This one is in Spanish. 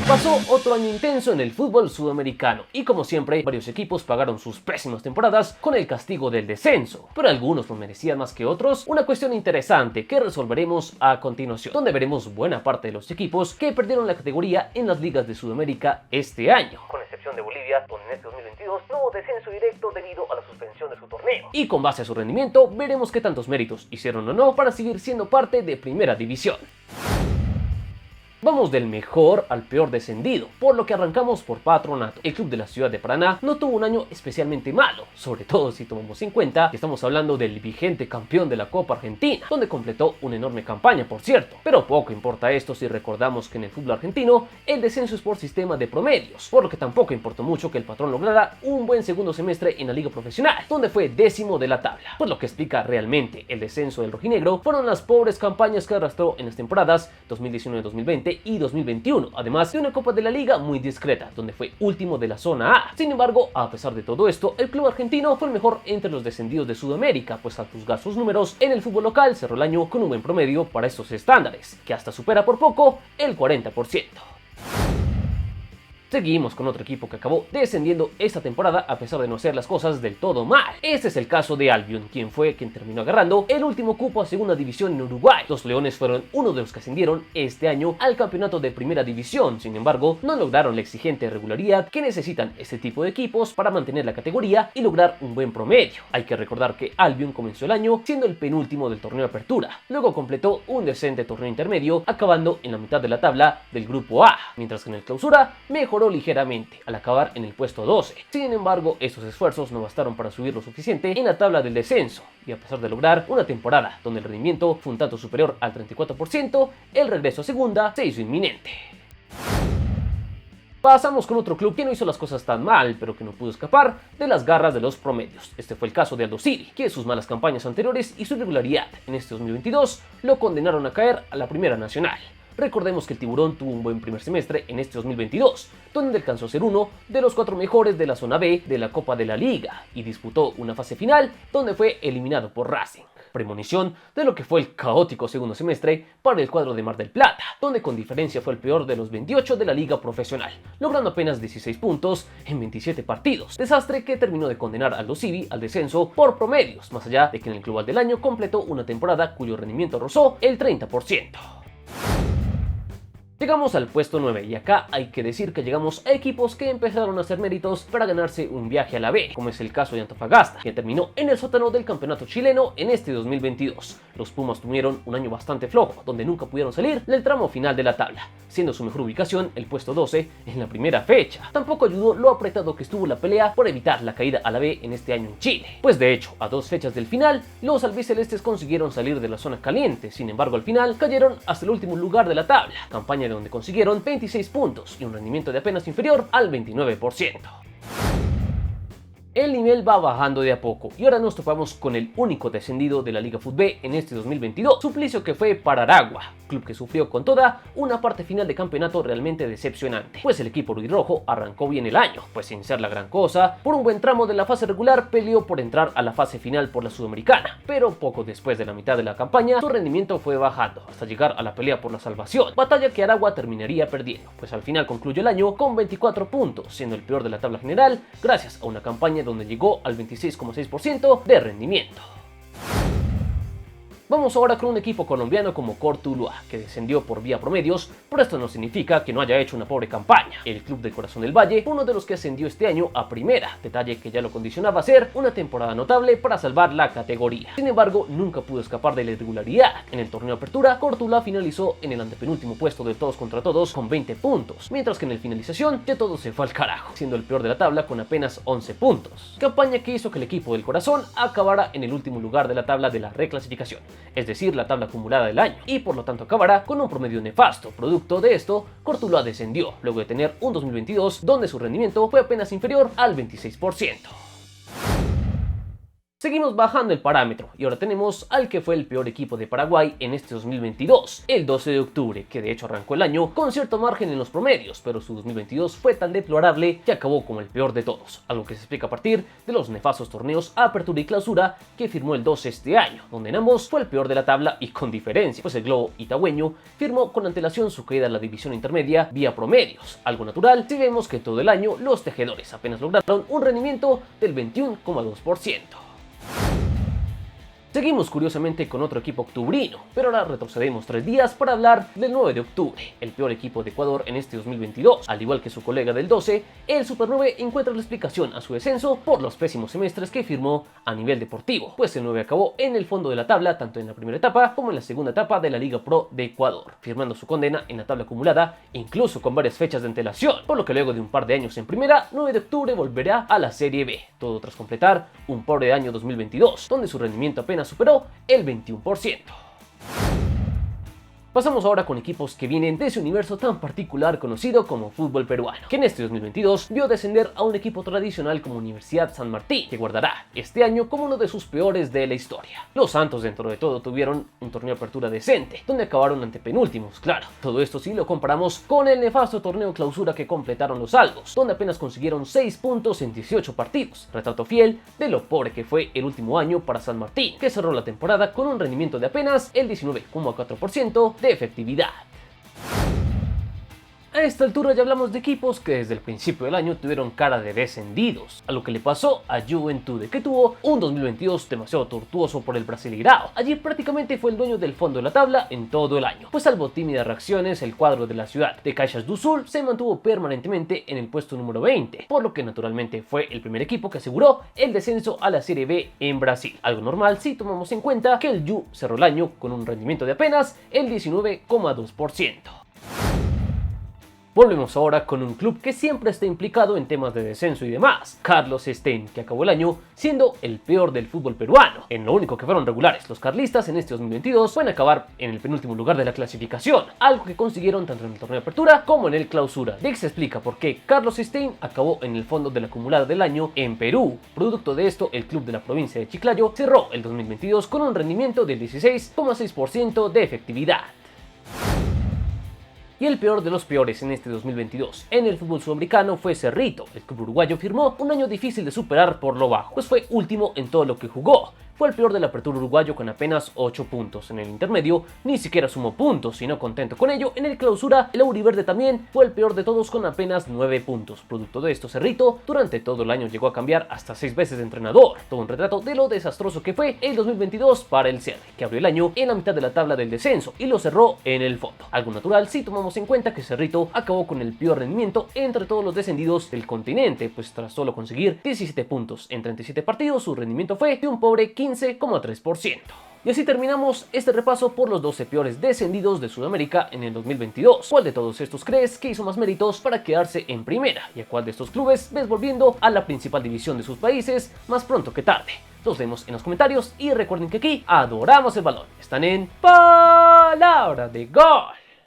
Pasó otro año intenso en el fútbol sudamericano y como siempre varios equipos pagaron sus pésimas temporadas con el castigo del descenso, pero algunos lo merecían más que otros. Una cuestión interesante que resolveremos a continuación, donde veremos buena parte de los equipos que perdieron la categoría en las ligas de Sudamérica este año, con excepción de Bolivia, donde en este 2022 no hubo descenso directo debido a la suspensión de su torneo, y con base a su rendimiento veremos qué tantos méritos hicieron o no para seguir siendo parte de Primera División. Vamos del mejor al peor descendido, por lo que arrancamos por Patronato. El club de la ciudad de Paraná no tuvo un año especialmente malo, sobre todo si tomamos en cuenta que estamos hablando del vigente campeón de la Copa Argentina, donde completó una enorme campaña, por cierto. Pero poco importa esto si recordamos que en el fútbol argentino el descenso es por sistema de promedios, por lo que tampoco importó mucho que el Patrón lograra un buen segundo semestre en la liga profesional, donde fue 10º de la tabla. Pues lo que explica realmente el descenso del rojinegro fueron las pobres campañas que arrastró en las temporadas 2019-2020 y 2021, además de una Copa de la Liga muy discreta, donde fue último de la zona A. Sin embargo, a pesar de todo esto, el club argentino fue el mejor entre los descendidos de Sudamérica, pues al juzgar sus números en el fútbol local cerró el año con un buen promedio para estos estándares, que hasta supera por poco el 40%. Seguimos con otro equipo que acabó descendiendo esta temporada a pesar de no hacer las cosas del todo mal. Este es el caso de Albion, quien terminó agarrando el último cupo a segunda división en Uruguay. Los Leones fueron uno de los que ascendieron este año al campeonato de primera división. Sin embargo, no lograron la exigente regularidad que necesitan este tipo de equipos para mantener la categoría y lograr un buen promedio. Hay que recordar que Albion comenzó el año siendo el penúltimo del torneo de apertura. Luego completó un decente torneo intermedio, acabando en la mitad de la tabla del grupo A, mientras que en el clausura mejoró ligeramente al acabar en el puesto 12. Sin embargo, estos esfuerzos no bastaron para subir lo suficiente en la tabla del descenso, y a pesar de lograr una temporada donde el rendimiento fue un tanto superior al 34%, el regreso a segunda se hizo inminente. Pasamos con otro club que no hizo las cosas tan mal, pero que no pudo escapar de las garras de los promedios. Este fue el caso de Aldo Civi, que sus malas campañas anteriores y su irregularidad en este 2022 lo condenaron a caer a la Primera Nacional. Recordemos que el Tiburón tuvo un buen primer semestre en este 2022, donde alcanzó a ser uno de los 4 mejores de la zona B de la Copa de la Liga y disputó una fase final donde fue eliminado por Racing. Premonición de lo que fue el caótico segundo semestre para el cuadro de Mar del Plata, donde con diferencia fue el peor de los 28 de la liga profesional, logrando apenas 16 puntos en 27 partidos. Desastre que terminó de condenar a Aldo Civi al descenso por promedios, más allá de que en el global del año completó una temporada cuyo rendimiento rozó el 30%. Llegamos al puesto 9 y acá hay que decir que llegamos a equipos que empezaron a hacer méritos para ganarse un viaje a la B, como es el caso de Antofagasta, que terminó en el sótano del campeonato chileno en este 2022. Los Pumas tuvieron un año bastante flojo, donde nunca pudieron salir del tramo final de la tabla, siendo su mejor ubicación el puesto 12 en la primera fecha. Tampoco ayudó lo apretado que estuvo la pelea por evitar la caída a la B en este año en Chile, pues de hecho a 2 fechas del final los albicelestes consiguieron salir de la zona caliente. Sin embargo, al final cayeron hasta el último lugar de la tabla, campaña donde consiguieron 26 puntos y un rendimiento de apenas inferior al 29%. El nivel va bajando de a poco y ahora nos topamos con el único descendido de la Liga Fut B en este 2022, suplicio que fue para Aragua, club que sufrió con toda una parte final de campeonato realmente decepcionante, pues el equipo ruirrojo arrancó bien el año, pues sin ser la gran cosa, por un buen tramo de la fase regular peleó por entrar a la fase final por la Sudamericana, pero poco después de la mitad de la campaña su rendimiento fue bajando hasta llegar a la pelea por la salvación, batalla que Aragua terminaría perdiendo, pues al final concluyó el año con 24 puntos, siendo el peor de la tabla general gracias a una campaña donde llegó al 26,6% de rendimiento. Vamos ahora con un equipo colombiano como Cortuluá, que descendió por vía promedios, pero esto no significa que no haya hecho una pobre campaña. El club del Corazón del Valle fue uno de los que ascendió este año a primera, detalle que ya lo condicionaba a ser una temporada notable para salvar la categoría. Sin embargo, nunca pudo escapar de la irregularidad. En el torneo de apertura, Cortuluá finalizó en el antepenúltimo puesto de todos contra todos con 20 puntos, mientras que en el finalización ya todo se fue al carajo, siendo el peor de la tabla con apenas 11 puntos. Campaña que hizo que el equipo del Corazón acabara en el último lugar de la tabla de la reclasificación, es decir, la tabla acumulada del año, y por lo tanto acabará con un promedio nefasto. Producto de esto, Cortuluá descendió, luego de tener un 2022 donde su rendimiento fue apenas inferior al 26%. Seguimos bajando el parámetro y ahora tenemos al que fue el peor equipo de Paraguay en este 2022, el 12 de octubre, que de hecho arrancó el año con cierto margen en los promedios, pero su 2022 fue tan deplorable que acabó como el peor de todos, algo que se explica a partir de los nefastos torneos Apertura y Clausura que firmó el 12 este año, donde en ambos fue el peor de la tabla y con diferencia, pues el Globo itagüeño firmó con antelación su caída a la división intermedia vía promedios, algo natural si vemos que todo el año los tejedores apenas lograron un rendimiento del 21,2%. Seguimos curiosamente con otro equipo octubrino, pero ahora retrocedemos 3 días para hablar del 9 de octubre, el peor equipo de Ecuador en este 2022. Al igual que su colega del 12, el Super 9 encuentra la explicación a su descenso por los pésimos semestres que firmó a nivel deportivo, pues el 9 acabó en el fondo de la tabla tanto en la primera etapa como en la segunda etapa de la Liga Pro de Ecuador, firmando su condena en la tabla acumulada, incluso con varias fechas de antelación, por lo que luego de un par de años en primera, 9 de octubre volverá a la Serie B, todo tras completar un pobre año 2022, donde su rendimiento apenas superó el 21%. Pasamos ahora con equipos que vienen de ese universo tan particular conocido como fútbol peruano, que en este 2022 vio descender a un equipo tradicional como Universidad San Martín, que guardará este año como uno de sus peores de la historia. Los Santos dentro de todo tuvieron un torneo de apertura decente, donde acabaron antepenúltimos, claro. Todo esto si lo comparamos con el nefasto torneo clausura que completaron los Albos, donde apenas consiguieron 6 puntos en 18 partidos, retrato fiel de lo pobre que fue el último año para San Martín, que cerró la temporada con un rendimiento de apenas el 19,4% de efectividad. A esta altura ya hablamos de equipos que desde el principio del año tuvieron cara de descendidos, a lo que le pasó a Juventude, que tuvo un 2022 demasiado tortuoso por el Brasileirao. Allí prácticamente fue el dueño del fondo de la tabla en todo el año, pues salvo tímidas reacciones, el cuadro de la ciudad de Caxias do Sul se mantuvo permanentemente en el puesto número 20, por lo que naturalmente fue el primer equipo que aseguró el descenso a la Serie B en Brasil. Algo normal si tomamos en cuenta que el Ju cerró el año con un rendimiento de apenas el 19,2%. Volvemos ahora con un club que siempre está implicado en temas de descenso y demás, Carlos Stein, que acabó el año siendo el peor del fútbol peruano. En lo único que fueron regulares los carlistas en este 2022 pueden acabar en el penúltimo lugar de la clasificación, algo que consiguieron tanto en el torneo de apertura como en el clausura. Dix explica por qué Carlos Stein acabó en el fondo de la acumulada del año en Perú. Producto de esto, el club de la provincia de Chiclayo cerró el 2022 con un rendimiento del 16,6% de efectividad. Y el peor de los peores en este 2022 en el fútbol sudamericano fue Cerrito. El club uruguayo firmó un año difícil de superar por lo bajo, pues fue último en todo lo que jugó. Fue el peor de la apertura uruguayo con apenas 8 puntos. En el intermedio ni siquiera sumó puntos, y no contento con ello, en el clausura el auriverde también fue el peor de todos con apenas 9 puntos. Producto de esto, Cerrito durante todo el año llegó a cambiar hasta 6 veces de entrenador. Todo un retrato de lo desastroso que fue el 2022 para el Cerri, que abrió el año en la mitad de la tabla del descenso y lo cerró en el fondo. Algo natural si tomamos en cuenta que Cerrito acabó con el peor rendimiento entre todos los descendidos del continente, pues tras solo conseguir 17 puntos en 37 partidos, su rendimiento fue de un pobre 15,3%. Y así terminamos este repaso por los 12 peores descendidos de Sudamérica en el 2022. ¿Cuál de todos estos crees que hizo más méritos para quedarse en primera? ¿Y a cuál de estos clubes ves volviendo a la principal división de sus países más pronto que tarde? Los vemos en los comentarios y recuerden que aquí adoramos el balón. Están en Palabra de Gol.